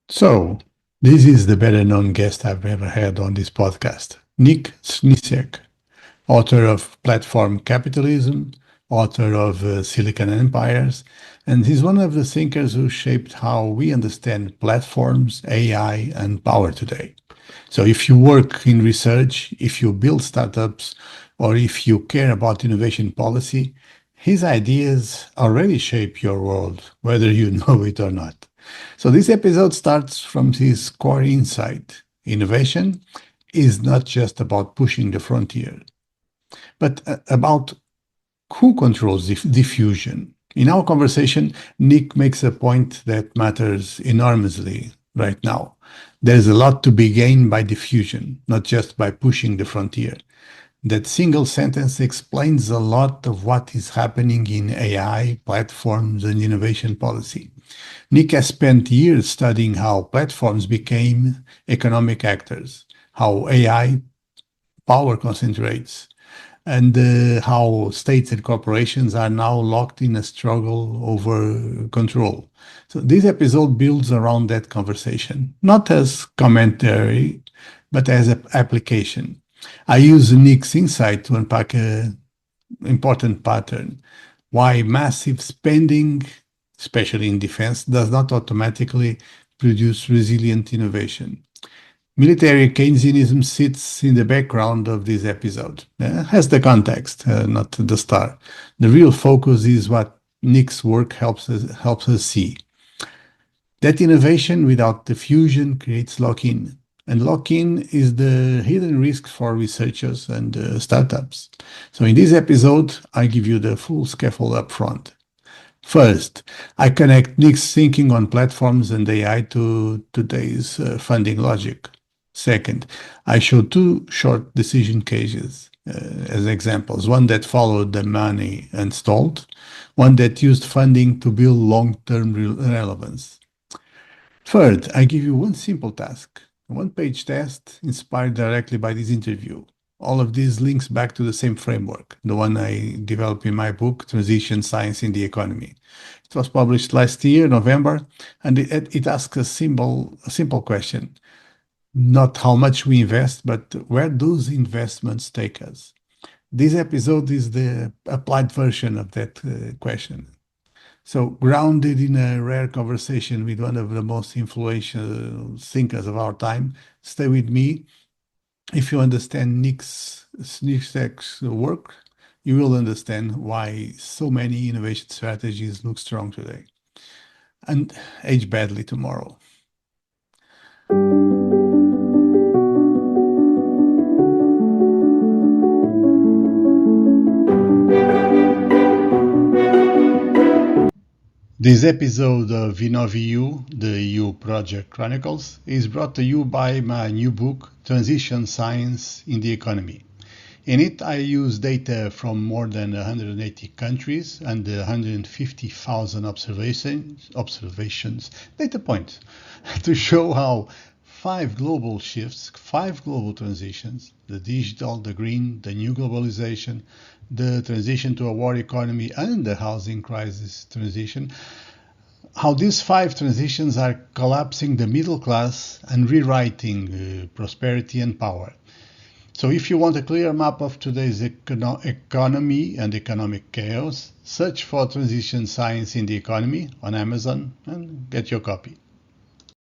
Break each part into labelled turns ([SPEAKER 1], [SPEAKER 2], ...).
[SPEAKER 1] So, this is the better known guest I've ever had on this podcast, Nick Srnicek, author of Platform Capitalism, author of Silicon Empires, and he's one of the thinkers who shaped how we understand platforms, AI, and power today. So, if you work in research, if you build startups, or if you care about innovation policy, his ideas already shape your world, whether you know it or not. So this episode starts from his core insight. Innovation is not just about pushing the frontier, but about who controls diffusion. In our conversation, Nick makes a point that matters enormously right now. There's a lot to be gained by diffusion, not just by pushing the frontier. That single sentence explains a lot of what is happening in AI, platforms, and innovation policy. Nick has spent years studying how platforms became economic actors, how AI power concentrates, and how states and corporations are now locked in a struggle over control. So this episode builds around that conversation, not as commentary, but as an application. I use Nick's insight to unpack an important pattern, why massive spending, especially in defense, does not automatically produce resilient innovation. Military Keynesianism sits in the background of this episode, has the context, not the star. The real focus is what Nick's work helps us see. That innovation without diffusion creates lock-in. And lock-in is the hidden risk for researchers and startups. So in this episode, I give you the full scaffold up front. First, I connect Nick's thinking on platforms and AI to today's funding logic. Second, I show two short decision cases as examples, one that followed the money and stalled, one that used funding to build long-term relevance. Third, I give you one simple task, a one-page test inspired directly by this interview. All of these links back to the same framework, the one I developed in my book, Transition Science in the Economy. It was published last year, November, and it asks a simple question. Not how much we invest, but where those investments take us. This episode is the applied version of that question. So, grounded in a rare conversation with one of the most influential thinkers of our time, stay with me. If you understand Nick Srnicek's work, you will understand why so many innovation strategies look strong today and age badly tomorrow. This episode of InnvoEU, the EU Project Chronicles, is brought to you by my new book, Transition Science in the Economy. In it, I use data from more than 180 countries and 150,000 observations, data points, to show how five global shifts, five global transitions, the digital, the green, the new globalization, the transition to a war economy, and the housing crisis transition, how these five transitions are collapsing the middle class and rewriting prosperity and power. So if you want a clear map of today's economy and economic chaos, search for Transition Science in the Economy on Amazon and get your copy.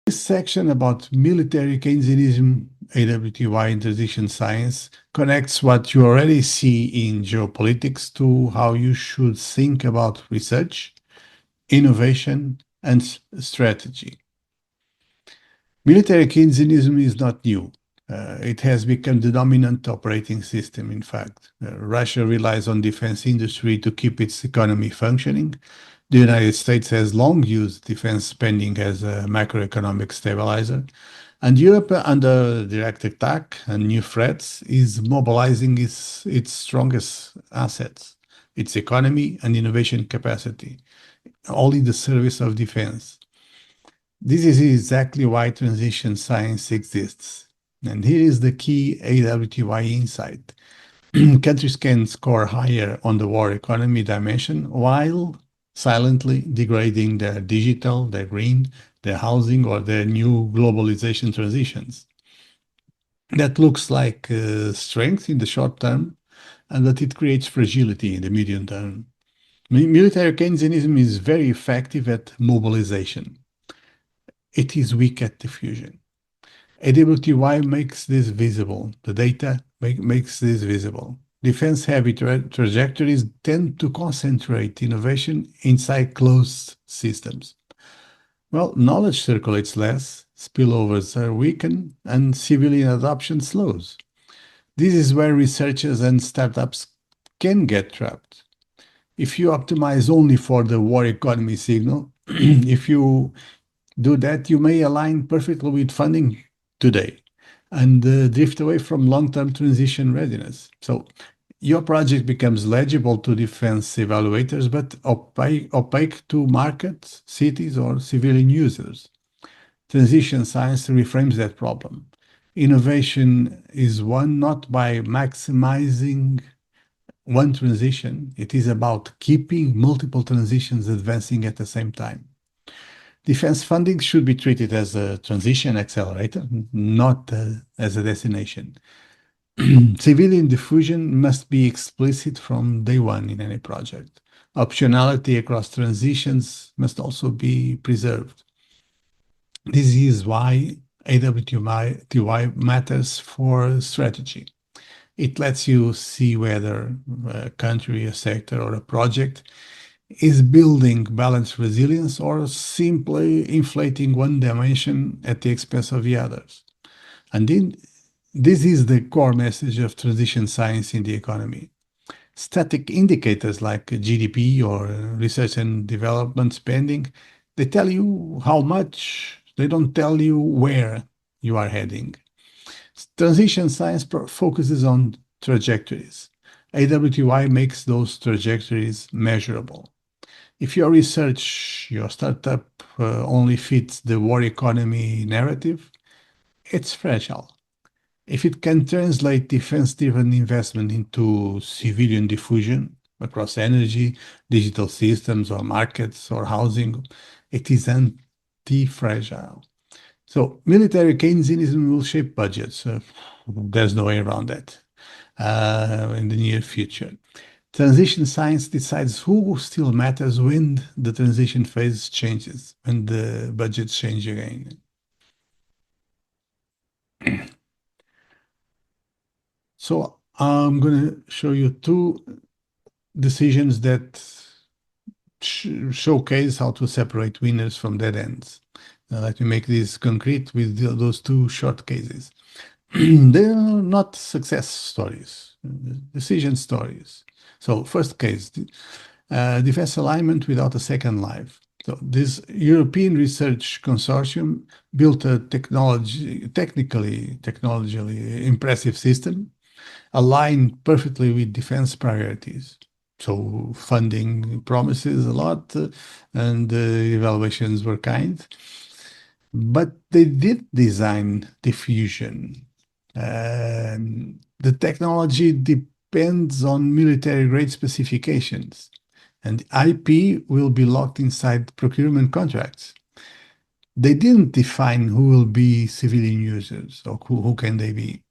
[SPEAKER 1] This section about military Keynesianism, AWTY, and transition science connects what you already see in geopolitics to how you should think about research, innovation, and strategy. Military Keynesianism is not new. It has become the dominant operating system, in fact. Russia relies on defense industry to keep its economy functioning. The United States has long used defense spending as a macroeconomic stabilizer. And Europe, under direct attack and new threats, is mobilizing its strongest assets, its economy and innovation capacity, all in the service of defense. This is exactly why transition science exists. And here is the key AWTY insight. Countries can score higher on the war economy dimension while silently degrading their digital, their green, their housing, or their new globalization transitions. That looks like strength in the short term, and that it creates fragility in the medium term. Military Keynesianism is very effective at mobilization. It is weak at diffusion. AWTY makes this visible. The data makes this visible. Defense-heavy trajectories tend to concentrate innovation inside closed systems. Well, knowledge circulates less, spillovers are weakened, and civilian adoption slows. This is where researchers and startups can get trapped. If you optimize only for the war economy signal, if you do that, you may align perfectly with funding today and drift away from long-term transition readiness. So your project becomes legible to defense evaluators, but opaque to markets, cities, or civilian users. Transition science reframes that problem. Innovation is won not by maximizing one transition, it is about keeping multiple transitions advancing at the same time. Defense funding should be treated as a transition accelerator, not as a destination. Civilian diffusion must be explicit from day one in any project. Optionality across transitions must also be preserved. This is why AWTY matters for strategy. It lets you see whether a country, a sector, or a project is building balanced resilience or simply inflating one dimension at the expense of the others. And this is the core message of transition science in the economy. Static indicators like GDP or research and development spending, they tell you how much, they don't tell you where you are heading. Transition science focuses on trajectories. AWTY makes those trajectories measurable. If your research, your startup only fits the war economy narrative, it's fragile. If it can translate defense-driven investment into civilian diffusion across energy, digital systems, or markets, or housing, it is anti-fragile. So military Keynesianism will shape budgets. There's no way around that in the near future. Transition science decides who still matters when the transition phase changes, when the budgets change again. So I'm going to show you two decisions that showcase how to separate winners from dead ends. Let me make this concrete with those two short cases. They are not success stories, decision stories. So first case, defense alignment without a second life. So this European research consortium built a technically impressive system aligned perfectly with defense priorities. So funding promises a lot and evaluations were kind. But they did design diffusion. The technology depends on military-grade specifications, and IP will be locked inside procurement contracts. They didn't define who will be civilian users or who can they be.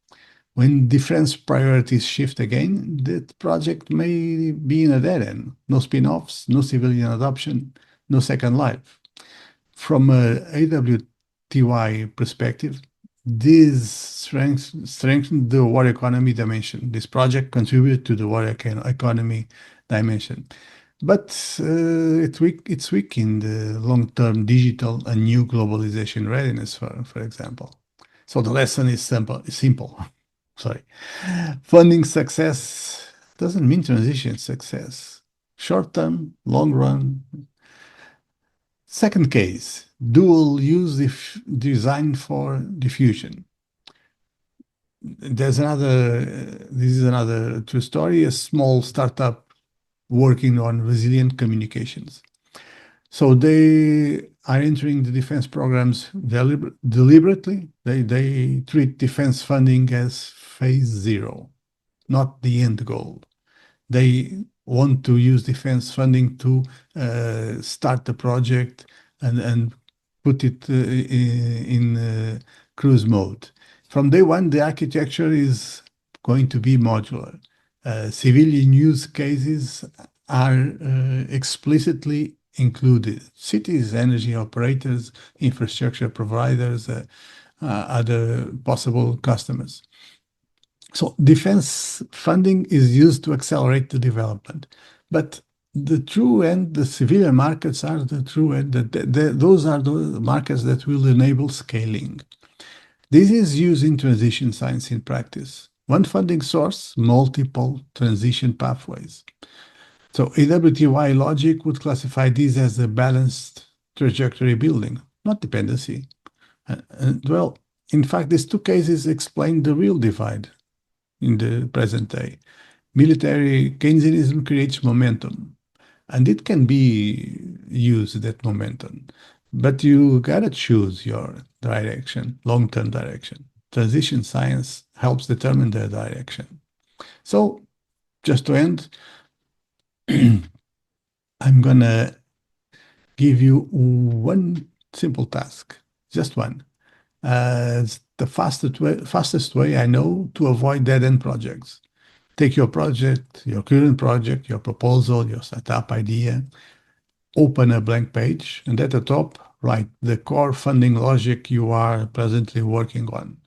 [SPEAKER 1] When defense priorities shift again, that project may be in a dead end. No spin-offs, no civilian adoption, no second life. From a AWTY perspective, this strengthened the war economy dimension. This project contributed to the war economy dimension. But it's weak in the long-term digital and new globalization readiness, for example. So the lesson is simple. Sorry. Funding success doesn't mean transition success. Short-term, long-run. Second case, dual use design for diffusion. This is another true story, a small startup working on resilient communications. So they are entering the defense programs deliberately. They treat defense funding as phase zero, not the end goal. They want to use defense funding to start the project and put it in cruise mode. From day one, the architecture is going to be modular. Civilian use cases are explicitly included. Cities, energy operators, infrastructure providers, other possible customers. So defense funding is used to accelerate the development. But the true end, the civilian markets are the true end. Those are the markets that will enable scaling. This is used in transition science in practice. One funding source, multiple transition pathways. So AWTY logic would classify this as a balanced trajectory building, not dependency. Well, in fact, these two cases explain the real divide in the present day. Military Keynesianism creates momentum, and it can be used, that momentum. But you gotta choose your direction, long-term direction. Transition science helps determine the direction. So, just to end, I'm gonna give you one simple task, just one. It's the fastest way I know to avoid dead-end projects. Take your project, your current project, your proposal, your startup idea, open a blank page, and at the top, write the core funding logic you are presently working on.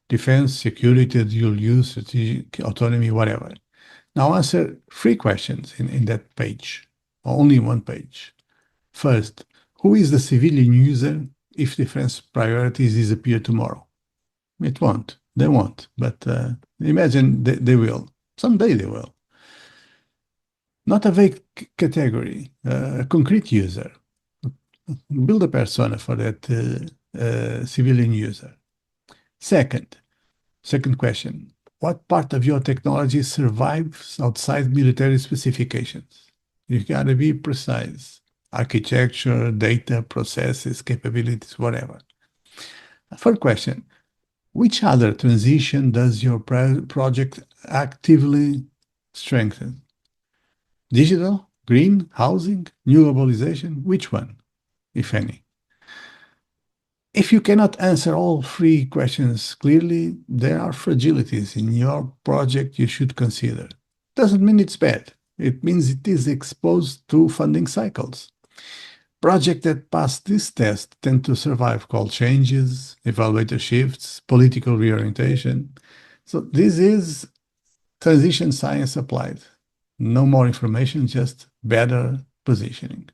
[SPEAKER 1] Defense, security, dual use, strategic autonomy, whatever. Now answer three questions in that page, only one page. First, who is the civilian user if defense priorities disappear tomorrow? It won't. They won't. But imagine they will. Someday they will. Not a vague category, a concrete user. Build a persona for that civilian user. Second question, what part of your technology survives outside military specifications? You gotta be precise. Architecture, data, processes, capabilities, whatever. Third question, which other transition does your project actively strengthen? Digital, green, housing, new globalization? Which one, if any? If you cannot answer all three questions clearly, there are fragilities in your project you should consider. Doesn't mean it's bad. It means it is exposed to funding cycles. Projects that pass this test tend to survive call changes, evaluator shifts, political reorientation. So this is transition science applied. No more information, just better positioning.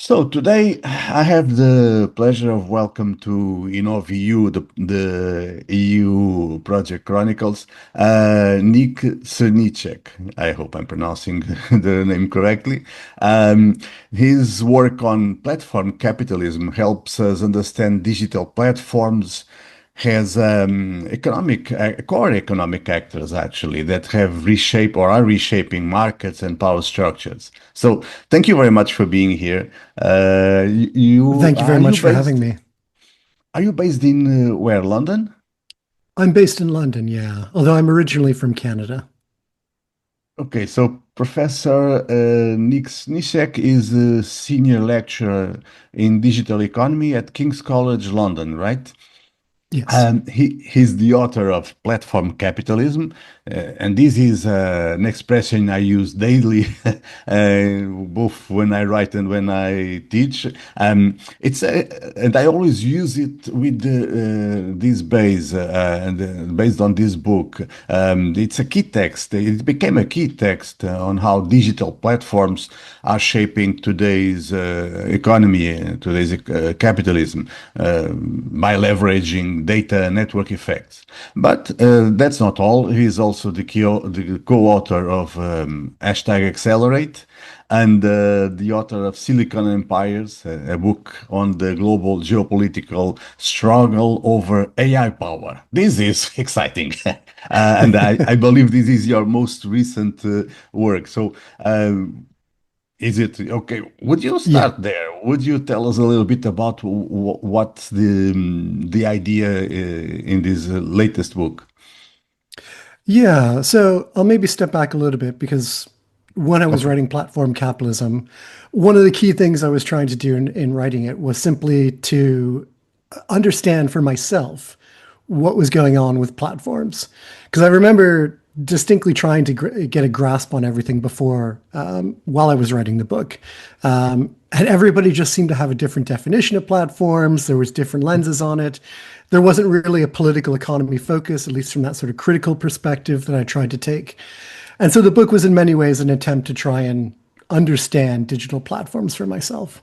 [SPEAKER 1] So today I have the pleasure of welcome to InnvoEU, the EU Project Chronicles, Nick Srnicek. I hope I'm pronouncing the name correctly. His work on platform capitalism helps us understand digital platforms has core economic actors actually that have reshaped or are reshaping markets and power structures. So thank you very much for being here.
[SPEAKER 2] Thank you very much for having me.
[SPEAKER 1] Are you based in where, London?
[SPEAKER 2] I'm based in London, yeah, although I'm originally from Canada.
[SPEAKER 1] Okay, so Professor Nick Srnicek is a senior lecturer in digital economy at King's College London, right?
[SPEAKER 2] Yes.
[SPEAKER 1] He's the author of Platform Capitalism, and this is an expression I use daily, both when I write and when I teach. And I always use it with this base, based on this book. It's a key text. It became a key text on how digital platforms are shaping today's economy, today's capitalism, by leveraging data network effects. But that's not all. He's also the co-author of #Accelerate and the author of Silicon Empires, a book on the global geopolitical struggle over AI power. This is exciting. And I believe this is your most recent work. So is it okay? Would you
[SPEAKER 2] Yeah.
[SPEAKER 1] start there? Would you tell us a little bit about what's the idea in this latest book?
[SPEAKER 2] Yeah. So I'll maybe step back a little bit because when I was
[SPEAKER 1] Okay.
[SPEAKER 2] writing Platform Capitalism, one of the key things I was trying to do in writing it was simply to understand for myself what was going on with platforms. Because I remember distinctly trying to get a grasp on everything before, while I was writing the book. And everybody just seemed to have a different definition of platforms. There was different lenses on it. There wasn't really a political economy focus, at least from that sort of critical perspective that I tried to take. And so the book was in many ways an attempt to try and understand digital platforms for myself.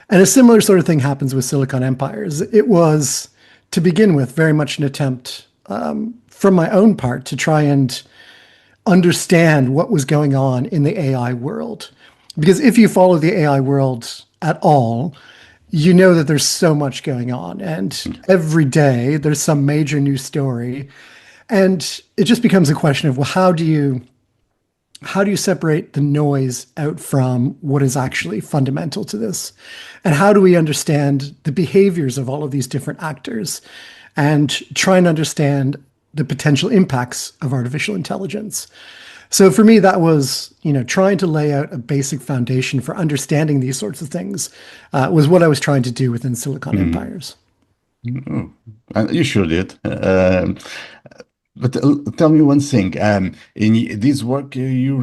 [SPEAKER 2] And a similar sort of thing happens with Silicon Empires. It was, to begin with, very much an attempt, from my own part to try and understand what was going on in the AI world. Because if you follow the AI world at all, you know that there's so much going on. And every day there's some major new story. And it just becomes a question of, well, how do you separate the noise out from what is actually fundamental to this? And how do we understand the behaviors of all of these different actors and try and understand the potential impacts of artificial intelligence? So for me, that was, trying to lay out a basic foundation for understanding these sorts of things, was what I was trying to do within Silicon Empires.
[SPEAKER 1] Oh, and you sure did. But tell me one thing. In this work, you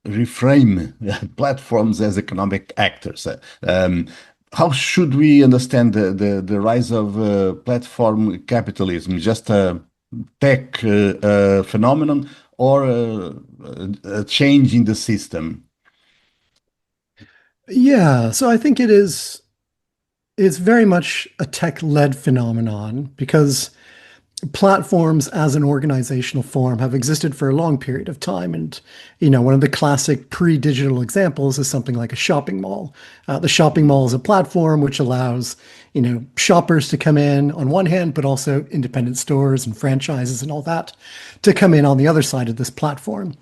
[SPEAKER 1] reframe platforms as economic actors. How should we understand the rise of platform capitalism? Just a tech phenomenon or a change in the system?
[SPEAKER 2] Yeah, so I think it's very much a tech-led phenomenon because platforms as an organizational form have existed for a long period of time. And, one of the classic pre-digital examples is something like a shopping mall. The shopping mall is a platform which allows, shoppers to come in on one hand, but also independent stores and franchises and all that to come in on the other side of this platform.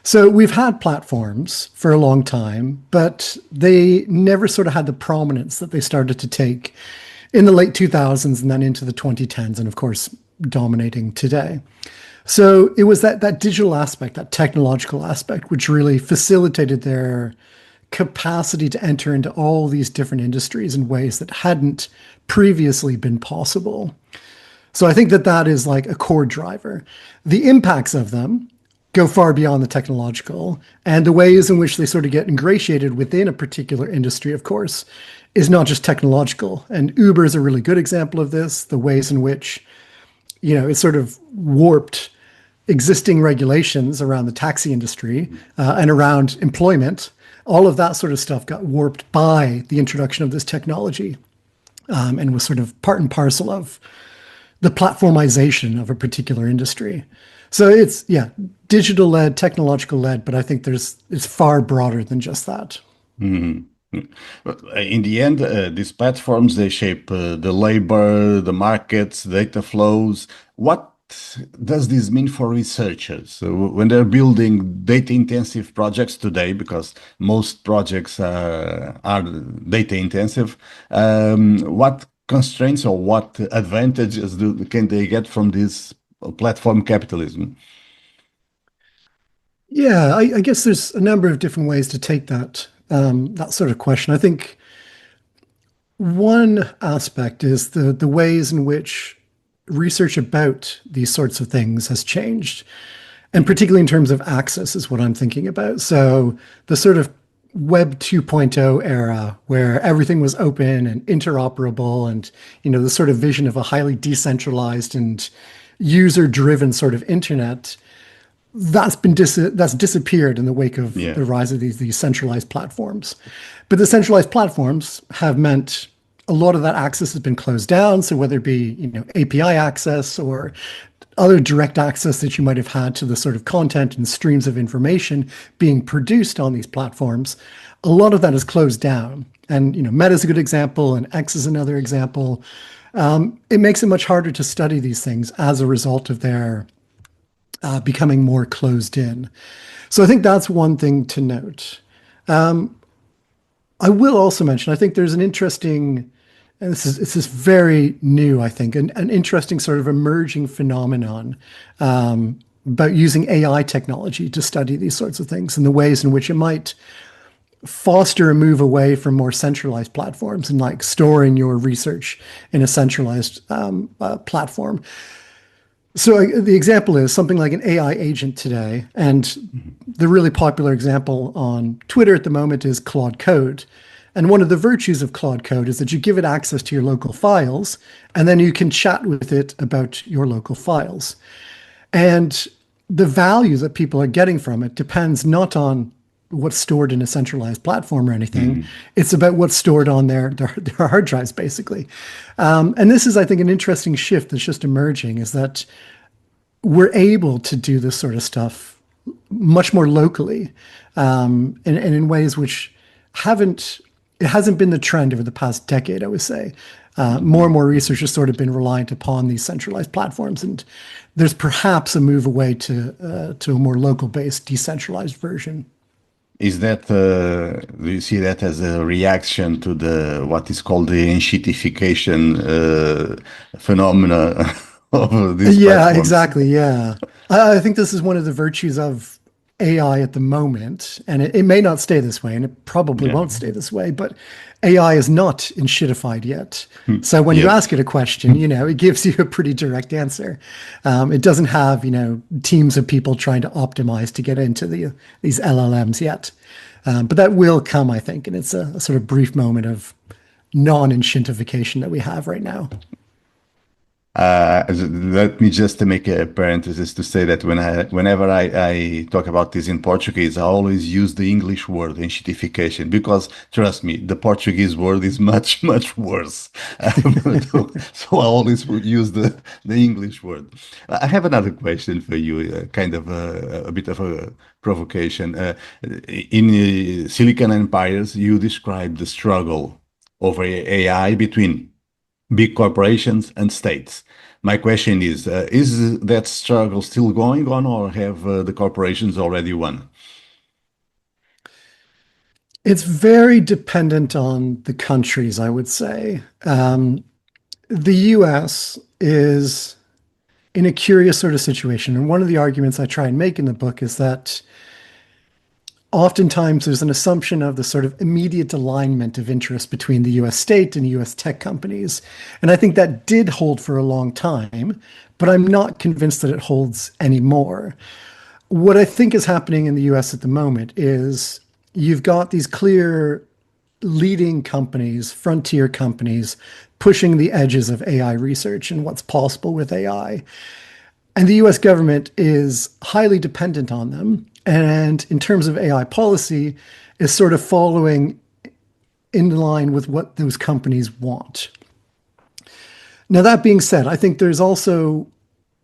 [SPEAKER 2] So we've had platforms for a long time, but they never sort of had the prominence that they started to take in the late 2000s and then into the 2010s, and of course, dominating today. So it was that digital aspect, that technological aspect, which really facilitated their capacity to enter into all these different industries in ways that hadn't previously been possible. So I think that is like a core driver. The impacts of them go far beyond the technological, and the ways in which they sort of get ingratiated within a particular industry, of course, is not just technological. And Uber is a really good example of this, the ways in which, it sort of warped existing regulations around the taxi industry, and around employment. All of that sort of stuff got warped by the introduction of this technology, and was sort of part and parcel of the platformization of a particular industry. So it's, yeah, digital led, technological led, but I think it's far broader than just that.
[SPEAKER 1] Mhm. But in the end, these platforms, they shape the labor, the markets, data flows. What does this mean for researchers? So when they're building data-intensive projects today, because most projects are data-intensive, what constraints or what advantages can they get from this platform capitalism?
[SPEAKER 2] Yeah, I guess there's a number of different ways to take that sort of question. I think one aspect is the ways in which research about these sorts of things has changed, and particularly in terms of access is what I'm thinking about. So the sort of Web 2.0 era where everything was open and interoperable and, the sort of vision of a highly decentralized and user-driven sort of internet, that's disappeared in the wake of
[SPEAKER 1] Yeah.
[SPEAKER 2] the rise of these centralized platforms. But the centralized platforms have meant a lot of that access has been closed down. So whether it be, API access or other direct access that you might have had to the sort of content and streams of information being produced on these platforms, a lot of that is closed down. And, Meta is a good example, and X is another example. It makes it much harder to study these things as a result of their becoming more closed in. So I think that's one thing to note. I will also mention, I think there's an interesting, and this is very new, I think, an interesting sort of emerging phenomenon, about using AI technology to study these sorts of things and the ways in which it might foster a move away from more centralized platforms and like storing your research in a centralized platform. So the example is something like an AI agent today, and the really popular example on Twitter at the moment is Claude Code. And one of the virtues of Claude Code is that you give it access to your local files, and then you can chat with it about your local files. And the value that people are getting from it depends not on what's stored in a centralized platform or anything. It's about what's stored on their hard drives, basically. And this is, I think, an interesting shift that's just emerging, is that we're able to do this sort of stuff much more locally, and in ways which it hasn't been the trend over the past decade, I would say. More and more research has sort of been reliant upon these centralized platforms, and there's perhaps a move away to a more local-based, decentralized version.
[SPEAKER 3] Is that, do you see that as a reaction to what is called the enshittification phenomena of these platforms?
[SPEAKER 2] Exactly. Yeah. I think this is one of the virtues of AI at the moment, and it may not stay this way, and it probably won't stay this way, but AI is not enshittified yet. So when you ask it a question, it gives you a pretty direct answer. It doesn't have, teams of people trying to optimize to get into these LLMs yet. But that will come, I think, and it's a sort of brief moment of non-enshittification that we have right now.
[SPEAKER 3] Let me just make a parenthesis to say that whenever I talk about this in Portuguese, I always use the English word enshittification, because trust me, the Portuguese word is much, much worse. So I always use the English word. I have another question for you, kind of a bit of a provocation. In Silicon Empires, you describe the struggle over AI between big corporations and states. My question is that struggle still going on, or have the corporations already won?
[SPEAKER 2] It's very dependent on the countries, I would say. The US is in a curious sort of situation. And one of the arguments I try and make in the book is that oftentimes there's an assumption of the sort of immediate alignment of interest between the US state and US tech companies. And I think that did hold for a long time, but I'm not convinced that it holds anymore. What I think is happening in the US at the moment is you've got these clear leading companies, frontier companies, pushing the edges of AI research and what's possible with AI. And the US government is highly dependent on them. And in terms of AI policy, is sort of following in line with what those companies want. Now, that being said, I think there's also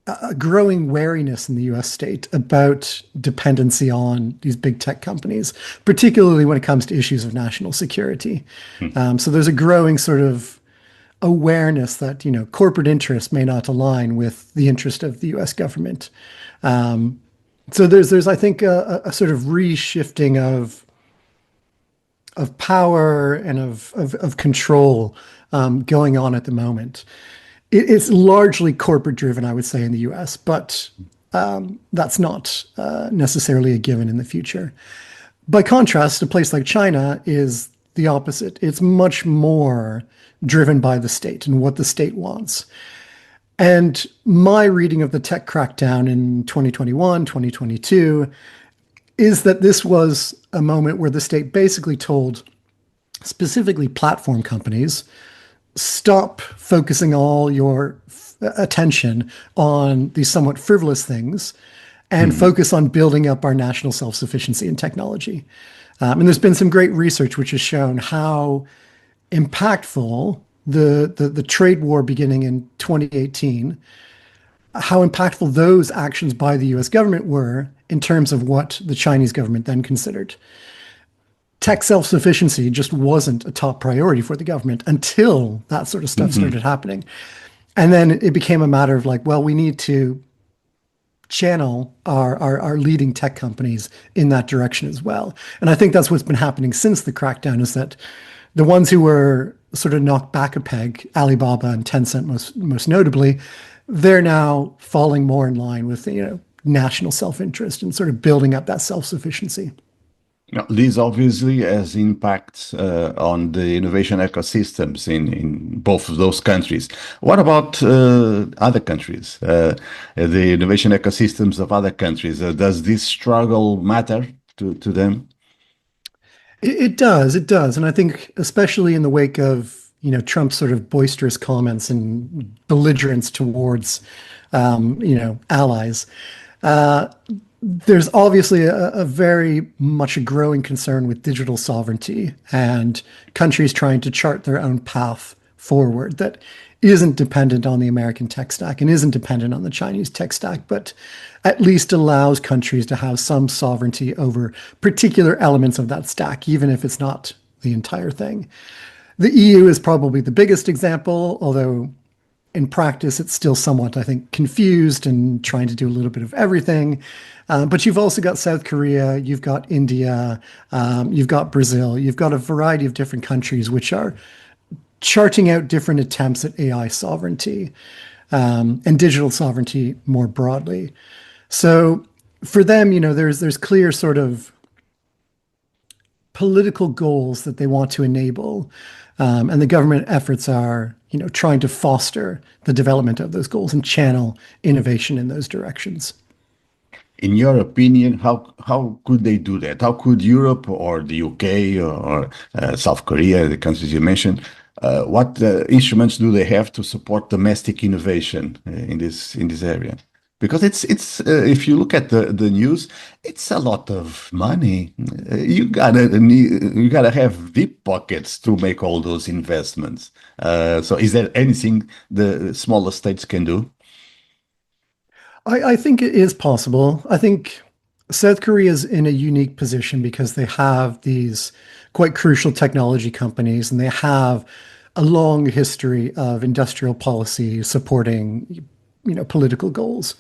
[SPEAKER 2] a growing wariness in the US state about dependency on these big tech companies, particularly when it comes to issues of national security. So there's a growing sort of awareness that, corporate interests may not align with the interest of the US government. So there's I think a sort of reshifting of power and of control going on at the moment. It's largely corporate driven, I would say, in the US, but that's not necessarily a given in the future. By contrast, a place like China is the opposite. It's much more driven by the state and what the state wants. And my reading of the tech crackdown in 2021, 2022, is that this was a moment where the state basically told specifically platform companies, stop focusing all your attention on these somewhat frivolous things and focus on building up our national self-sufficiency in technology. And there's been some great research which has shown how impactful the trade war beginning in 2018, how impactful those actions by the US government were in terms of what the Chinese government then considered. Tech self-sufficiency just wasn't a top priority for the government until that sort of stuff started happening. And then it became a matter of like, well, we need to channel our leading tech companies in that direction as well. And I think that's what's been happening since the crackdown, is that the ones who were sort of knocked back a peg, Alibaba and Tencent most notably, they're now falling more in line with national self-interest and sort of building up that self-sufficiency.
[SPEAKER 3] Now, this obviously has impacts on the innovation ecosystems in both of those countries. What about other countries, the innovation ecosystems of other countries? Does this struggle matter to them?
[SPEAKER 2] It does, it does. And I think especially in the wake of, Trump's sort of boisterous comments and belligerence towards, allies, there's obviously a very much a growing concern with digital sovereignty and countries trying to chart their own path forward that isn't dependent on the American tech stack and isn't dependent on the Chinese tech stack, but at least allows countries to have some sovereignty over particular elements of that stack, even if it's not the entire thing. The EU is probably the biggest example, although in practice, it's still somewhat, I think, confused and trying to do a little bit of everything. But you've also got South Korea, you've got India, you've got Brazil, you've got a variety of different countries which are charting out different attempts at AI sovereignty and digital sovereignty more broadly. So for them, there's clear sort of political goals that they want to enable. And the government efforts are, trying to foster the development of those goals and channel innovation in those directions.
[SPEAKER 3] In your opinion, how could they do that? How could Europe or the UK or South Korea, the countries you mentioned, what instruments do they have to support domestic innovation in this area? Because it's if you look at the news, it's a lot of money. You gotta have deep pockets to make all those investments. So is there anything the smaller states can do?
[SPEAKER 2] I think it is possible. I think South Korea is in a unique position because they have these quite crucial technology companies and they have a long history of industrial policy supporting political goals.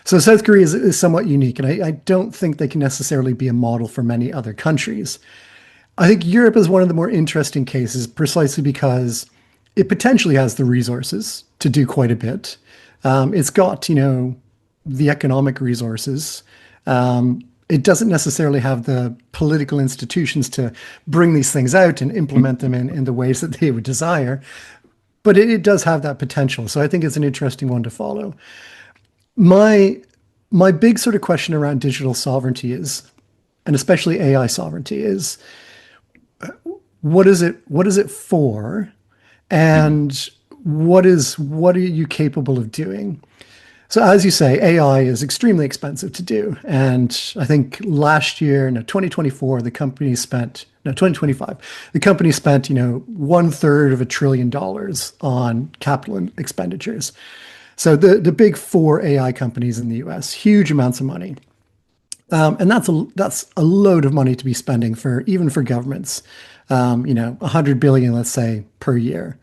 [SPEAKER 2] So South Korea is somewhat unique, and I don't think they can necessarily be a model for many other countries. I think Europe is one of the more interesting cases precisely because it potentially has the resources to do quite a bit. It's got, the economic resources. It doesn't necessarily have the political institutions to bring these things out and implement them in the ways that they would desire. But it does have that potential. So I think it's an interesting one to follow. My big sort of question around digital sovereignty is, and especially AI sovereignty, is what is it for? And what are you capable of doing? So as you say, AI is extremely expensive to do. And I think last year, 2024, the company spent, 2025, the company spent, $1/3 of $1 trillion on capital expenditures. So the big four AI companies in the US, huge amounts of money. And that's a load of money to be spending even for governments, 100 billion, let's say, per year.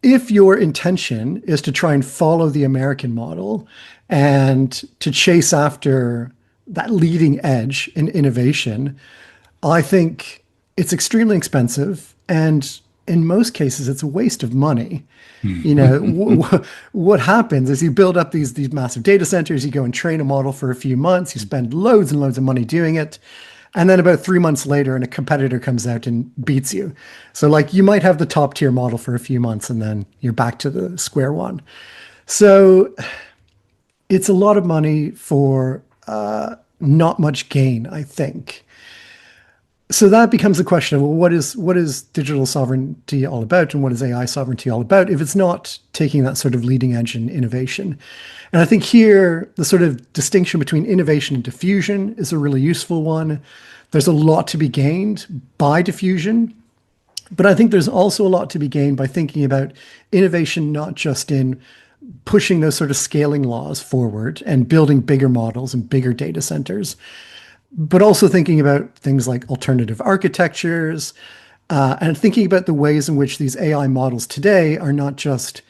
[SPEAKER 2] If your intention is to try and follow the American model and to chase after that leading edge in innovation, I think it's extremely expensive. And in most cases, it's a waste of money. What happens is you build up these massive data centers, you go and train a model for a few months, you spend loads and loads of money doing it. And then about 3 months later, and a competitor comes out and beats you. So you might have the top tier model for a few months and then you're back to the square one. So it's a lot of money for not much gain, I think. So that becomes the question of, well, what is digital sovereignty all about and what is AI sovereignty all about if it's not taking that sort of leading edge in innovation? And I think here, the sort of distinction between innovation and diffusion is a really useful one. There's a lot to be gained by diffusion, but I think there's also a lot to be gained by thinking about innovation, not just in pushing those sort of scaling laws forward and building bigger models and bigger data centers, but also thinking about things like alternative architectures and thinking about the ways in which these AI models today are not just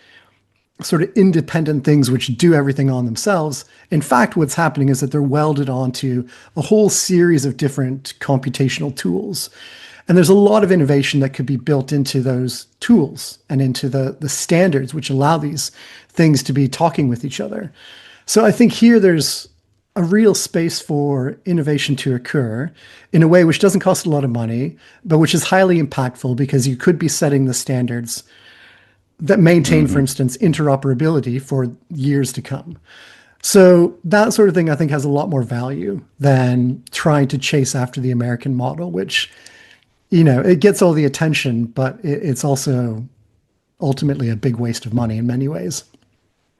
[SPEAKER 2] sort of independent things which do everything on themselves. In fact, what's happening is that they're welded onto a whole series of different computational tools. And there's a lot of innovation that could be built into those tools and into the standards which allow these things to be talking with each other. So I think here there's a real space for innovation to occur in a way which doesn't cost a lot of money, but which is highly impactful because you could be setting the standards that maintain, for instance, interoperability for years to come. So that sort of thing, I think, has a lot more value than trying to chase after the American model, which, it gets all the attention, but it's also ultimately a big waste of money in many ways.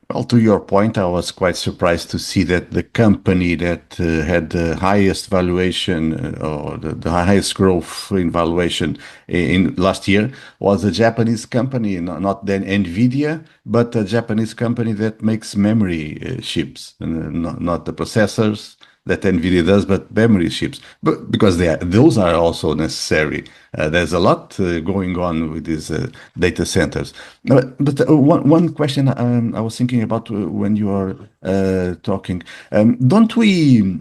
[SPEAKER 3] Well, to your point, I was quite surprised to see that the company that had the highest valuation or the highest growth in valuation in last year was a Japanese company, not then NVIDIA, but a Japanese company that makes memory chips, not the processors that NVIDIA does, but memory chips. But because those are also necessary. There's a lot going on with these data centers. But one question I was thinking about when you are talking, don't we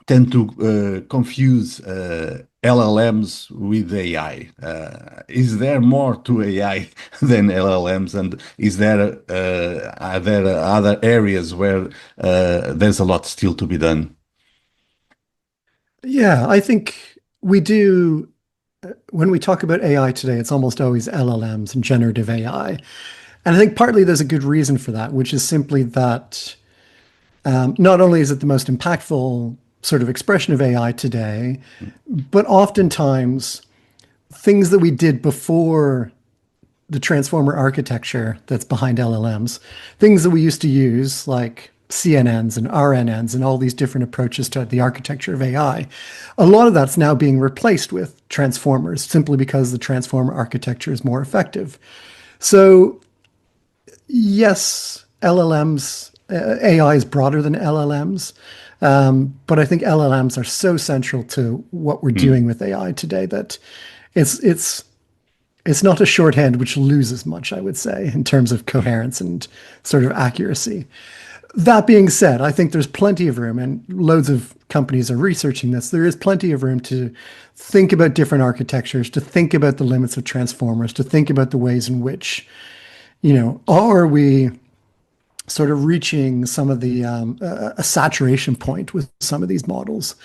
[SPEAKER 3] tend to confuse LLMs with AI? Is there more to AI than LLMs? And are there other areas where there's a lot still to be done?
[SPEAKER 2] Yeah, I think we do. When we talk about AI today, it's almost always LLMs and generative AI. And I think partly there's a good reason for that, which is simply that not only is it the most impactful sort of expression of AI today, but oftentimes things that we did before the transformer architecture that's behind LLMs, things that we used to use like CNNs and RNNs and all these different approaches to the architecture of AI, a lot of that's now being replaced with transformers simply because the transformer architecture is more effective. So yes, LLMs, AI is broader than LLMs, but I think LLMs are so central to what we're doing with AI today that it's it's not a shorthand which loses much, I would say, in terms of coherence and sort of accuracy. That being said, I think there's plenty of room, and loads of companies are researching this. There is plenty of room to think about different architectures, to think about the limits of transformers, to think about the ways in which, are we sort of reaching some of the a saturation point with some of these models,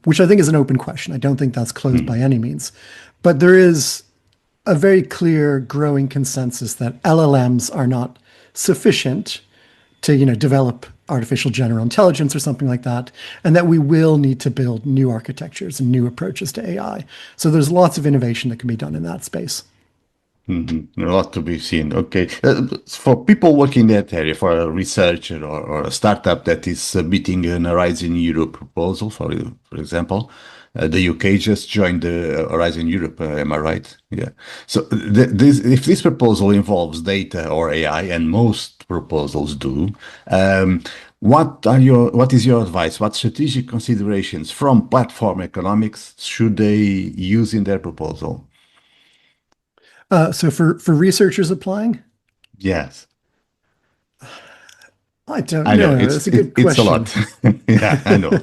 [SPEAKER 2] which I think is an open question. I don't think that's closed by any means, but there is a very clear growing consensus that LLMs are not sufficient to, develop artificial general intelligence or something like that, and that we will need to build new architectures and new approaches to AI. So there's lots of innovation that can be done in that space.
[SPEAKER 3] A lot to be seen. Okay. For people working in that area, for a researcher or a startup that is submitting an Horizon Europe proposal, for example, the UK just joined the Horizon Europe, am I right? Yeah. So if this proposal involves data or AI, and most proposals do, what is your advice? What strategic considerations from platform economics should they use in their proposal?
[SPEAKER 2] So for researchers applying,
[SPEAKER 3] Yes.
[SPEAKER 2] I don't
[SPEAKER 3] I know
[SPEAKER 2] know. That's a good
[SPEAKER 3] it's a
[SPEAKER 2] question.
[SPEAKER 3] lot. Yeah, I know.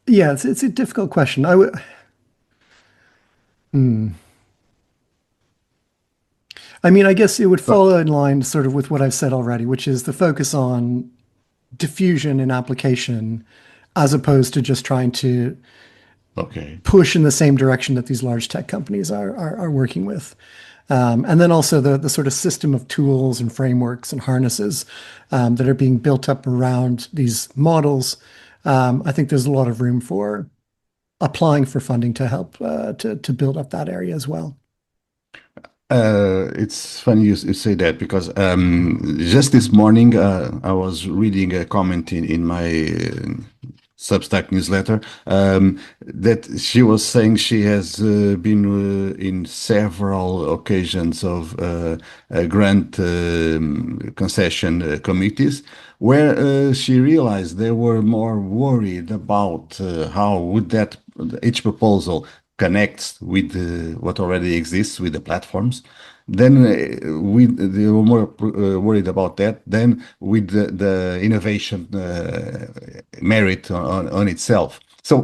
[SPEAKER 2] Yeah, it's a difficult question. I mean, I guess it would
[SPEAKER 3] But
[SPEAKER 2] follow in line sort of with what I've said already, which is the focus on diffusion and application, as opposed to just trying to
[SPEAKER 3] okay.
[SPEAKER 2] push in the same direction that these large tech companies are working with. And then also the sort of system of tools and frameworks and harnesses that are being built up around these models. I think there's a lot of room for applying for funding to help to build up that area as well.
[SPEAKER 3] It's funny you say that because just this morning I was reading a comment in my Substack newsletter that she was saying she has been in several occasions of grant concession committees where she realized they were more worried about how would that each proposal connects with what already exists with the platforms. Then they were more worried about that than with the innovation merit on itself. So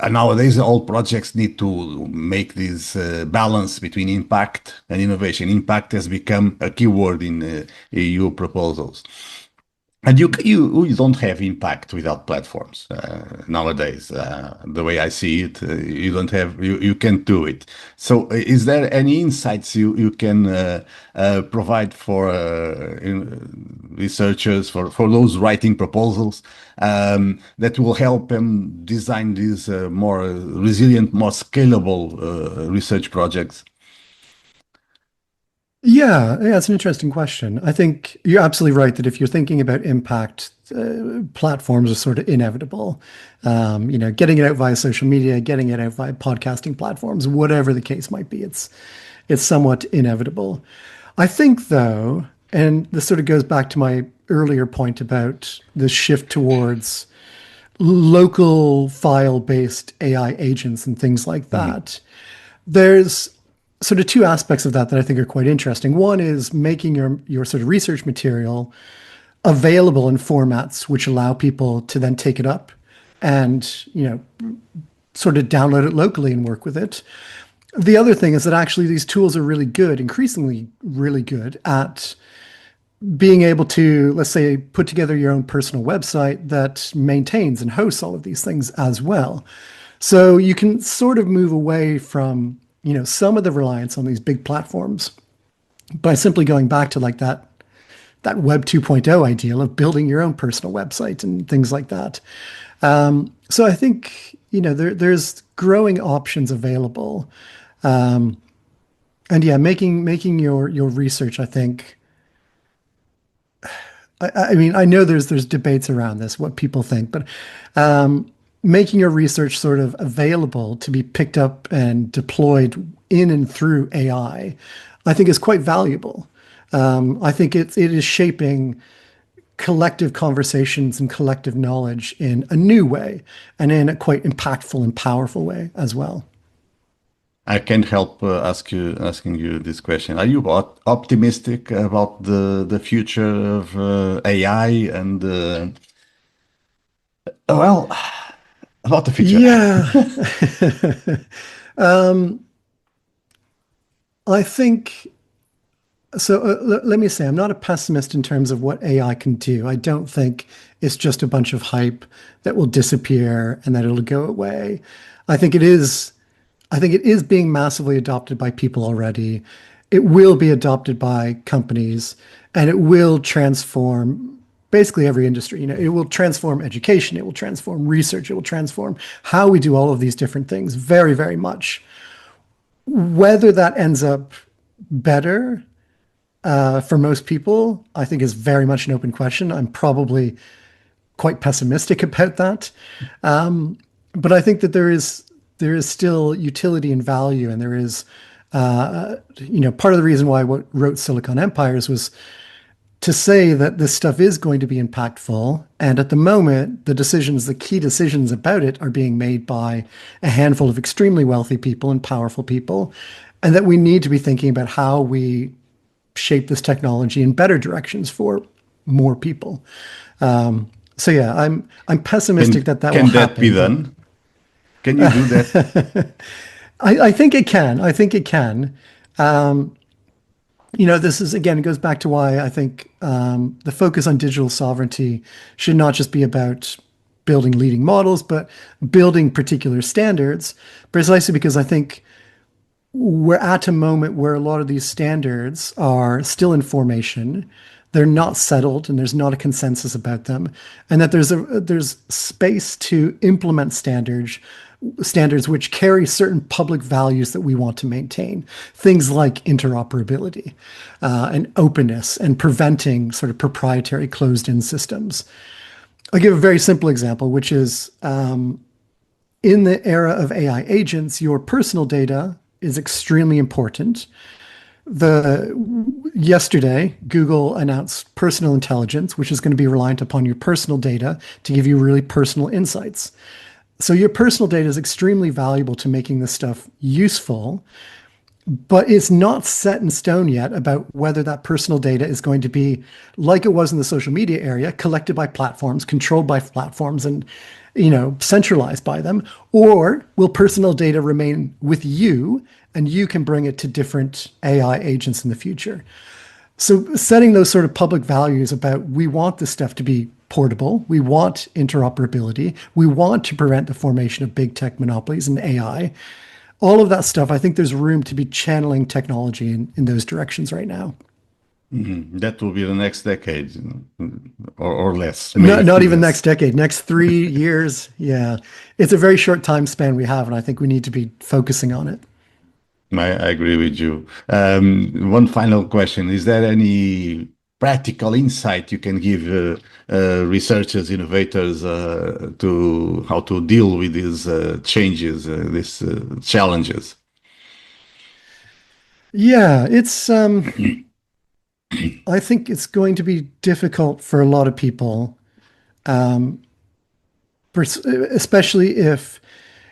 [SPEAKER 3] nowadays all projects need to make this balance between impact and innovation. Impact has become a keyword in EU proposals. And you don't have impact without platforms nowadays. The way I see it, you don't have you can't do it. So, is there any insights you can provide for researchers for those writing proposals that will help them design these more resilient, more scalable research projects?
[SPEAKER 2] Yeah, it's an interesting question. I think you're absolutely right that if you're thinking about impact, platforms are sort of inevitable. Getting it out via social media, getting it out via podcasting platforms, whatever the case might be, it's somewhat inevitable. I think though, and this sort of goes back to my earlier point about the shift towards local file-based AI agents and things like that. There's sort of two aspects of that I think are quite interesting. One is making your sort of research material available in formats which allow people to then take it up and, sort of download it locally and work with it. The other thing is that actually these tools are really good, increasingly really good at being able to, let's say, put together your own personal website that maintains and hosts all of these things as well. So you can sort of move away from, some of the reliance on these big platforms by simply going back to like that Web 2.0 ideal of building your own personal website and things like that. So I think, there's growing options available. And yeah, making your research, I think, I mean, I know there's debates around this, what people think, but making your research sort of available to be picked up and deployed in and through AI, I think is quite valuable. I think it is shaping collective conversations and collective knowledge in a new way and in a quite impactful and powerful way as well.
[SPEAKER 3] I can't help asking you this question. Are you optimistic about the future of AI and well, about the future?
[SPEAKER 2] Yeah. I think so. Let me say, I'm not a pessimist in terms of what AI can do. I don't think it's just a bunch of hype that will disappear and that it'll go away. I think it is. I think it is being massively adopted by people already. It will be adopted by companies, and it will transform basically every industry. It will transform education, it will transform research, it will transform how we do all of these different things very, very much. Whether that ends up better for most people, I think is very much an open question. I'm probably quite pessimistic about that. But I think that there is still utility and value, and there is, part of the reason why I wrote Silicon Empires was to say that this stuff is going to be impactful. And at the moment, the key decisions about it are being made by a handful of extremely wealthy people and powerful people, and that we need to be thinking about how we shape this technology in better directions for more people. So yeah, I'm pessimistic that will happen.
[SPEAKER 3] Can that be done? Can you do that?
[SPEAKER 2] I think it can. I think it can. This is, again, it goes back to why I think the focus on digital sovereignty should not just be about building leading models, but building particular standards, precisely because I think we're at a moment where a lot of these standards are still in formation. They're not settled, and there's not a consensus about them, and that there's space to implement standards which carry certain public values that we want to maintain. Things like interoperability and openness and preventing sort of proprietary closed-in systems. I'll give a very simple example, which is in the era of AI agents, your personal data is extremely important. Yesterday, Google announced personal intelligence, which is going to be reliant upon your personal data to give you really personal insights. So your personal data is extremely valuable to making this stuff useful, but it's not set in stone yet about whether that personal data is going to be like it was in the social media area, collected by platforms, controlled by platforms, and centralized by them? Or will personal data remain with you and you can bring it to different AI agents in the future? So setting those sort of public values about we want this stuff to be portable, we want interoperability, we want to prevent the formation of big tech monopolies and AI, all of that stuff, I think there's room to be channeling technology in those directions right now.
[SPEAKER 3] That will be the next decade, or less.
[SPEAKER 2] Not even next decade, next 3 years. Yeah. It's a very short time span we have, and I think we need to be focusing on it.
[SPEAKER 3] I agree with you. One final question. Is there any practical insight you can give researchers, innovators to how to deal with these changes, these challenges?
[SPEAKER 2] Yeah, I think it's going to be difficult for a lot of people, especially if,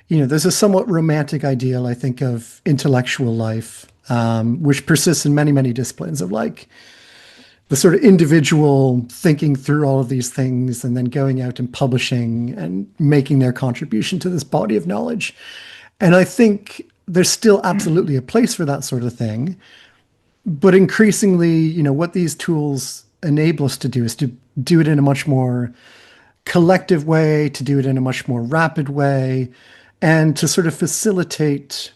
[SPEAKER 2] there's a somewhat romantic ideal, I think, of intellectual life, which persists in many, many disciplines of like the sort of individual thinking through all of these things and then going out and publishing and making their contribution to this body of knowledge. And I think there's still absolutely a place for that sort of thing. But increasingly, what these tools enable us to do is to do it in a much more collective way, to do it in a much more rapid way, and to sort of facilitate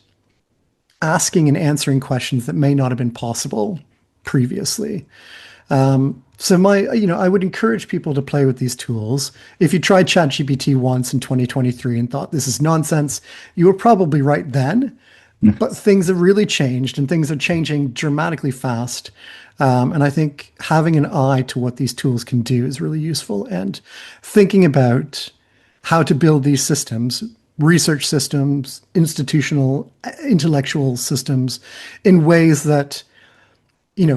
[SPEAKER 2] asking and answering questions that may not have been possible previously. So I would encourage people to play with these tools. If you tried ChatGPT once in 2023 and thought this is nonsense, you were probably right then. But things have really changed and things are changing dramatically fast. And I think having an eye to what these tools can do is really useful, and thinking about how to build these systems, research systems, institutional, intellectual systems in ways that,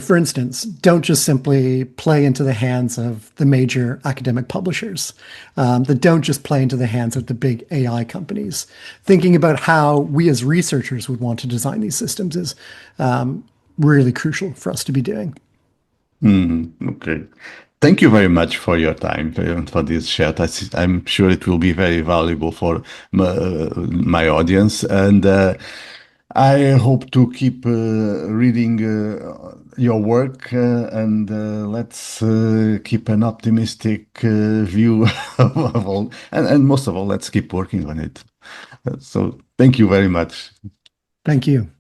[SPEAKER 2] for instance, don't just simply play into the hands of the major academic publishers, that don't just play into the hands of the big AI companies. Thinking about how we as researchers would want to design these systems is really crucial for us to be doing.
[SPEAKER 3] Okay. Thank you very much for your time, for this chat. I'm sure it will be very valuable for my audience. And I hope to keep reading your work, and let's keep an optimistic view of all, and most of all, let's keep working on it. So thank you very much.
[SPEAKER 2] Thank you.